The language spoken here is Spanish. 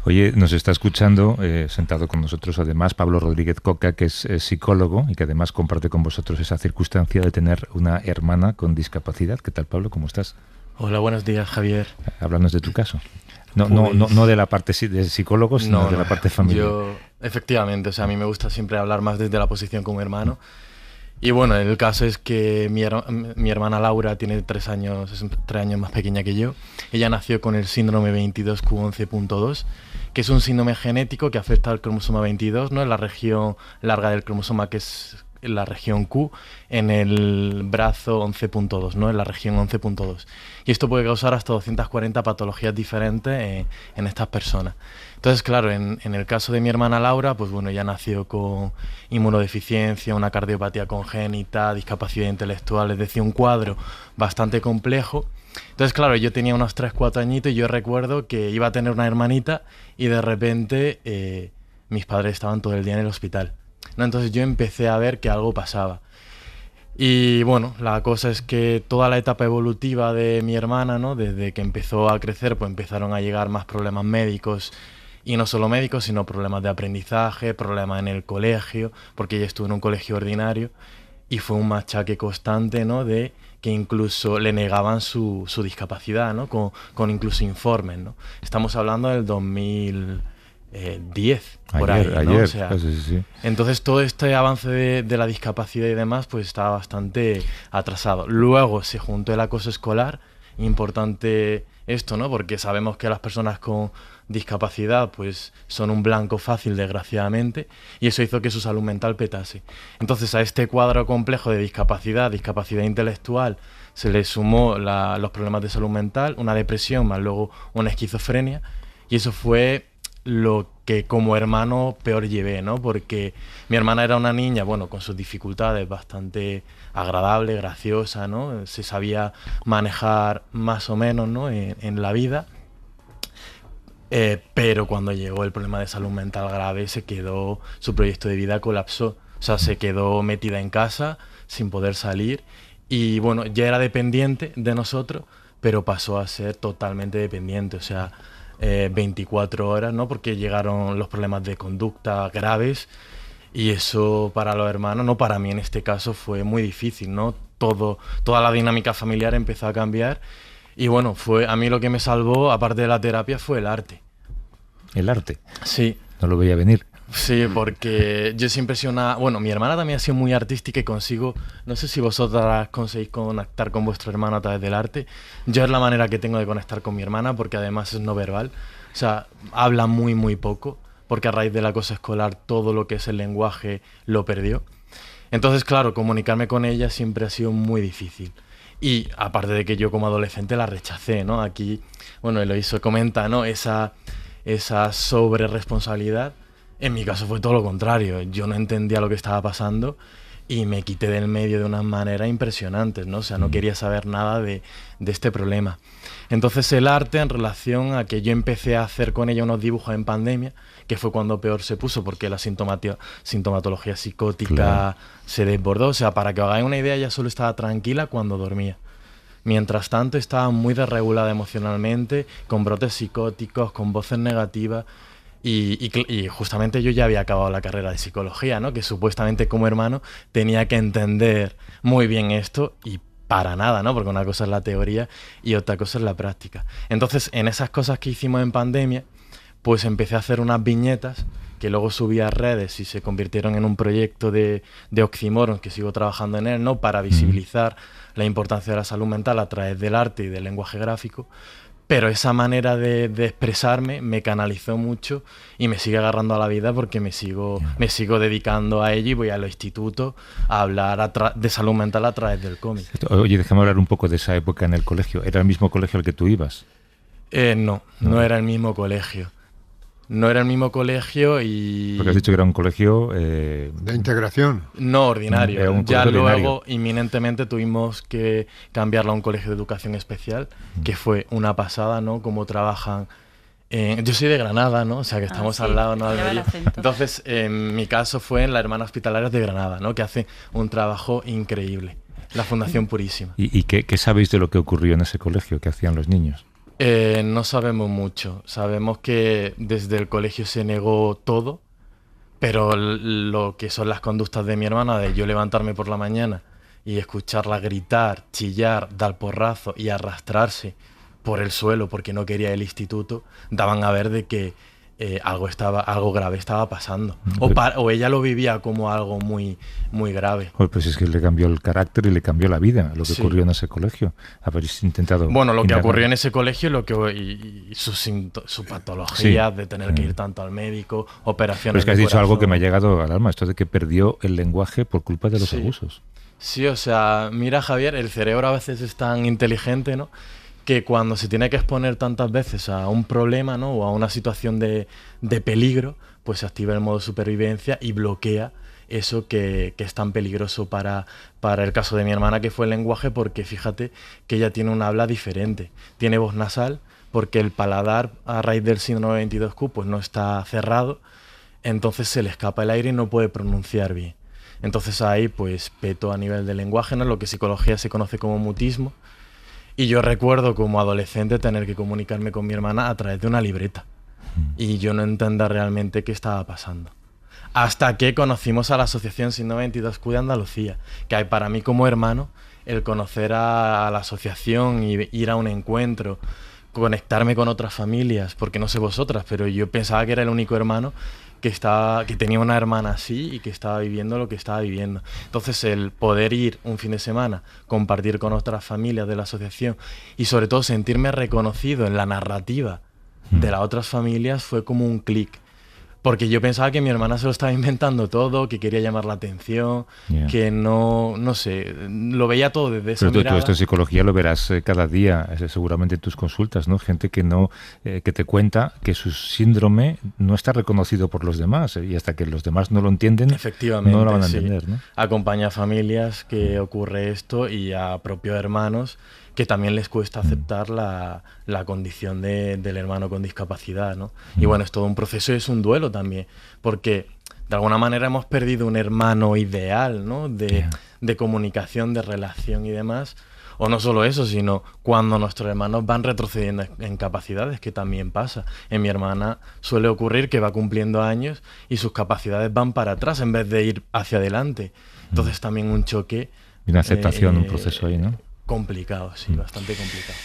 Oye, nos está escuchando, sentado con nosotros además, Pablo Rodríguez Coca, que es psicólogo y que además comparte con vosotros esa circunstancia de tener una hermana con discapacidad. ¿Qué tal, Pablo? ¿Cómo estás? Hola, buenos días, Javier. Háblanos de tu caso. No de la parte de psicólogo, sino de la parte familiar. Efectivamente, o sea, a mí me gusta siempre hablar más desde la posición como hermano. Y bueno, el caso es que mi hermana Laura tiene 3 años, es 3 años más pequeña que yo. Ella nació con el síndrome 22q11.2, que es un síndrome genético que afecta al cromosoma 22, ¿no? En la región larga del cromosoma, que es la región Q, en el brazo 11.2, ¿no? En la región 11.2. Y esto puede causar hasta 240 patologías diferentes en estas personas. Entonces, claro, en el caso de mi hermana Laura, pues bueno, ella nació con inmunodeficiencia, una cardiopatía congénita, discapacidad intelectual, es decir, un cuadro bastante complejo. Entonces, claro, yo tenía unos 3-4 añitos y yo recuerdo que iba a tener una hermanita y de repente mis padres estaban todo el día en el hospital, ¿no? Entonces yo empecé a ver que algo pasaba. Y bueno, la cosa es que toda la etapa evolutiva de mi hermana, ¿no? Desde que empezó a crecer, pues empezaron a llegar más problemas médicos. Y no solo médicos, sino problemas de aprendizaje, problemas en el colegio, porque ella estuvo en un colegio ordinario y fue un machaque constante, ¿no? De que incluso le negaban su discapacidad, ¿no? Con incluso informes, ¿no? Estamos hablando del 2010, por ahí, ¿no? Ayer, o sea, sí. Entonces todo este avance de la discapacidad y demás pues estaba bastante atrasado. Luego se juntó el acoso escolar, importante esto, ¿no? Porque sabemos que las personas con discapacidad pues son un blanco fácil, desgraciadamente, y eso hizo que su salud mental petase. Entonces a este cuadro complejo de discapacidad intelectual, se le sumó los problemas de salud mental, una depresión, más luego una esquizofrenia, y eso fue lo que como hermano peor llevé, ¿no? Porque mi hermana era una niña, bueno, con sus dificultades, bastante agradable, graciosa, ¿no? Se sabía manejar más o menos, ¿no? En la vida. Pero cuando llegó el problema de salud mental grave, su proyecto de vida colapsó. O sea, se quedó metida en casa, sin poder salir. Y bueno, ya era dependiente de nosotros, pero pasó a ser totalmente dependiente. O sea, 24 horas, ¿no? Porque llegaron los problemas de conducta graves y eso para los hermanos, no para mí en este caso, fue muy difícil, ¿no? Toda la dinámica familiar empezó a cambiar y bueno, a mí lo que me salvó, aparte de la terapia, fue el arte. ¿El arte? Sí. No lo veía venir. Sí, porque yo siempre he sido Bueno, mi hermana también ha sido muy artística y no sé si vosotras conseguís conectar con vuestro hermano a través del arte. Yo es la manera que tengo de conectar con mi hermana porque además es no verbal. O sea, habla muy, muy poco porque a raíz del acoso escolar todo lo que es el lenguaje lo perdió. Entonces, claro, comunicarme con ella siempre ha sido muy difícil. Y aparte de que yo como adolescente la rechacé, ¿no? Aquí, bueno, Eloísa comenta, ¿no? Esa sobreresponsabilidad. En mi caso fue todo lo contrario. Yo no entendía lo que estaba pasando y me quité del medio de unas maneras impresionantes, ¿no? O sea, no quería saber nada de este problema. Entonces el arte, en relación a que yo empecé a hacer con ella unos dibujos en pandemia, que fue cuando peor se puso, porque la sintomatología psicótica se desbordó. O sea, para que os hagáis una idea, ella solo estaba tranquila cuando dormía. Mientras tanto estaba muy desregulada emocionalmente, con brotes psicóticos, con voces negativas. Y justamente yo ya había acabado la carrera de psicología, ¿no? Que supuestamente como hermano tenía que entender muy bien esto y para nada, ¿no? Porque una cosa es la teoría y otra cosa es la práctica. Entonces, en esas cosas que hicimos en pandemia, pues empecé a hacer unas viñetas que luego subí a redes y se convirtieron en un proyecto de Oxímoron, que sigo trabajando en él, ¿no? Para visibilizar la importancia de la salud mental a través del arte y del lenguaje gráfico. Pero esa manera de expresarme me canalizó mucho y me sigue agarrando a la vida porque me sigo dedicando a ello y voy a los institutos a hablar de salud mental a través del cómic. Oye, déjame hablar un poco de esa época en el colegio. ¿Era el mismo colegio al que tú ibas? No era el mismo colegio. No era el mismo colegio y... Porque has dicho que era un colegio... ¿De integración? No, ordinario. Ya luego, ordinario. Inminentemente, tuvimos que cambiarlo a un colegio de educación especial, que fue una pasada, ¿no? Cómo trabajan... yo soy de Granada, ¿no? O sea, que estamos al lado, ¿no? Entonces, en mi caso fue en la Hermana Hospitalarias de Granada, ¿no? Que hace un trabajo increíble. La Fundación Purísima. ¿Y qué sabéis de lo que ocurrió en ese colegio? ¿Qué hacían los niños? No sabemos mucho. Sabemos que desde el colegio se negó todo, pero lo que son las conductas de mi hermana, de yo levantarme por la mañana y escucharla gritar, chillar, dar porrazo y arrastrarse por el suelo porque no quería el instituto, daban a ver de que algo grave estaba pasando. O ella lo vivía como algo muy, muy grave. Pues es que le cambió el carácter y le cambió la vida, lo que Sí. ocurrió en ese colegio. Habéis intentado... Bueno, lo que indagar. ocurrió en ese colegio y su patología Sí. de tener que ir tanto al médico, operaciones Pero es que has de dicho algo que me ha corazón. llegado al alma, esto de que perdió el lenguaje por culpa de los Sí. abusos. Sí, o sea, mira, Javier, el cerebro a veces es tan inteligente, ¿no? Que cuando se tiene que exponer tantas veces a un problema, ¿no? O a una situación de peligro, pues se activa el modo supervivencia y bloquea eso que es tan peligroso para el caso de mi hermana, que fue el lenguaje, porque fíjate que ella tiene un habla diferente. Tiene voz nasal porque el paladar, a raíz del síndrome 22Q, pues no está cerrado, entonces se le escapa el aire y no puede pronunciar bien. Entonces ahí pues peto a nivel de lenguaje, ¿no? Lo que en psicología se conoce como mutismo. Y yo recuerdo como adolescente tener que comunicarme con mi hermana a través de una libreta. Y yo no entendía realmente qué estaba pasando. Hasta que conocimos a la Asociación Síndrome 22Q de Andalucía, que hay para mí como hermano, el conocer a la asociación y ir a un encuentro, conectarme con otras familias, porque no sé vosotras, pero yo pensaba que era el único hermano que tenía una hermana así y que estaba viviendo lo que estaba viviendo. Entonces el poder ir un fin de semana, compartir con otras familias de la asociación y sobre todo sentirme reconocido en la narrativa de las otras familias fue como un clic. Porque yo pensaba que mi hermana se lo estaba inventando todo, que quería llamar la atención, Ya. que no sé, lo veía todo desde esa Pero tú mirada. esto en psicología lo verás cada día, seguramente en tus consultas, ¿no? Gente que no, que te cuenta que su síndrome no está reconocido por los demás, y hasta que los demás no lo entienden, Efectivamente, no lo van a sí. entender, ¿no? Acompaña a familias que ocurre esto y a propios hermanos que también les cuesta aceptar la condición del hermano con discapacidad, ¿no? Y bueno, es todo un proceso y es un duelo también, porque de alguna manera hemos perdido un hermano ideal, ¿no? De comunicación, de relación y demás. O no solo eso, sino cuando nuestros hermanos van retrocediendo en capacidades, que también pasa. En mi hermana suele ocurrir que va cumpliendo años y sus capacidades van para atrás en vez de ir hacia adelante. Entonces también un choque Y una aceptación, un proceso ahí, ¿no? complicado, sí, bastante complicado.